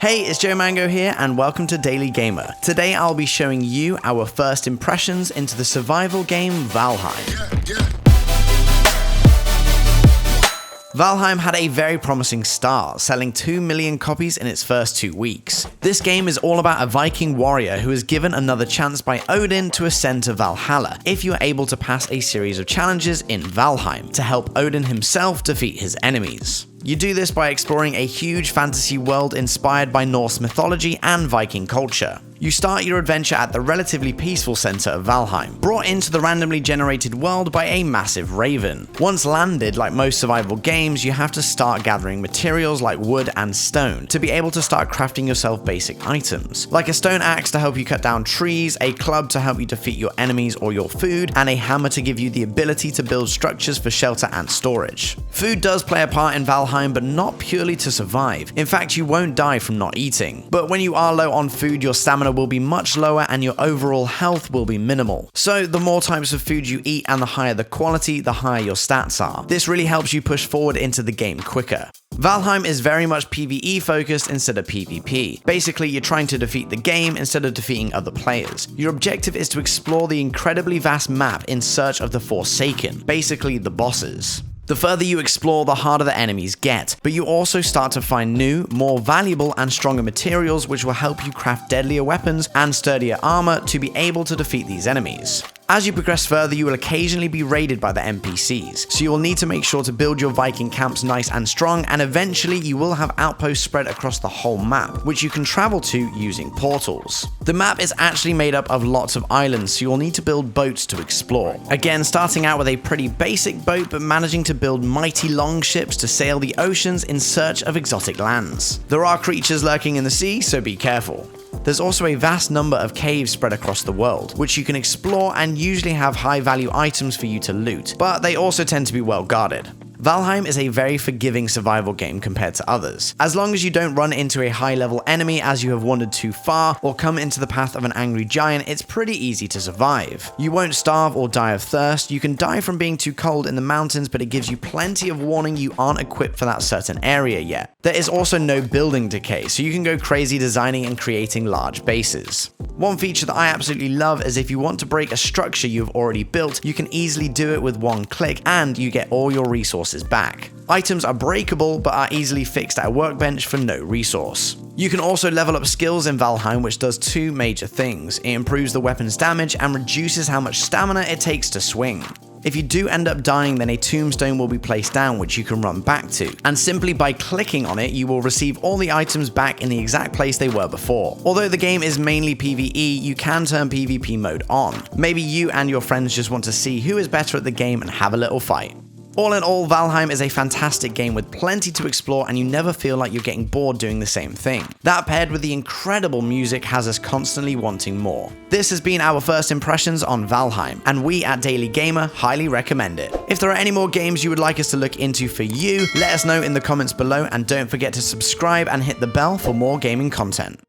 Hey, it's Joe Mango here and welcome to Daily Gamer. Today I'll be showing you our first impressions into the survival game Valheim. Valheim had a very promising start, selling 2 million copies in its first 2 weeks. This game is all about a Viking warrior who is given another chance by Odin to ascend to Valhalla if you are able to pass a series of challenges in Valheim to help Odin himself defeat his enemies. You do this by exploring a huge fantasy world inspired by Norse mythology and Viking culture. You start your adventure at the relatively peaceful center of Valheim, brought into the randomly generated world by a massive raven. Once landed, like most survival games, you have to start gathering materials like wood and stone to be able to start crafting yourself basic items, like a stone axe to help you cut down trees, a club to help you defeat your enemies or your food, and a hammer to give you the ability to build structures for shelter and storage. Food does play a part in Valheim, but not purely to survive. In fact, you won't die from not eating. But when you are low on food, your stamina will be much lower and your overall health will be minimal. So the more types of food you eat and the higher the quality, the higher your stats are. This really helps you push forward into the game quicker. Valheim is very much PvE focused instead of PvP. Basically, you're trying to defeat the game instead of defeating other players. Your objective is to explore the incredibly vast map in search of the Forsaken, basically the bosses. The further you explore, the harder the enemies get, but you also start to find new, more valuable and stronger materials which will help you craft deadlier weapons and sturdier armor to be able to defeat these enemies. As you progress further, you will occasionally be raided by the NPCs, so you will need to make sure to build your Viking camps nice and strong, and eventually you will have outposts spread across the whole map, which you can travel to using portals. The map is actually made up of lots of islands, so you'll need to build boats to explore. Again, starting out with a pretty basic boat, but managing to build mighty long ships to sail the oceans in search of exotic lands. There are creatures lurking in the sea, so be careful. There's also a vast number of caves spread across the world, which you can explore and usually have high value items for you to loot, but they also tend to be well guarded. Valheim is a very forgiving survival game compared to others. As long as you don't run into a high level enemy as you have wandered too far or come into the path of an angry giant, it's pretty easy to survive. You won't starve or die of thirst. You can die from being too cold in the mountains, but it gives you plenty of warning you aren't equipped for that certain area yet. There is also no building decay, so you can go crazy designing and creating large bases. One feature that I absolutely love is if you want to break a structure you've already built, you can easily do it with one click and you get all your resources back. Items are breakable but are easily fixed at a workbench for no resource. You can also level up skills in Valheim, which does two major things. It improves the weapon's damage and reduces how much stamina it takes to swing. If you do end up dying, then a tombstone will be placed down which you can run back to, and simply by clicking on it you will receive all the items back in the exact place they were before. Although the game is mainly PvE, you can turn PvP mode on. Maybe you and your friends just want to see who is better at the game and have a little fight. All in all, Valheim is a fantastic game with plenty to explore and you never feel like you're getting bored doing the same thing. That paired with the incredible music has us constantly wanting more. This has been our first impressions on Valheim, and we at Daily Gamer highly recommend it. If there are any more games you would like us to look into for you, let us know in the comments below, and don't forget to subscribe and hit the bell for more gaming content.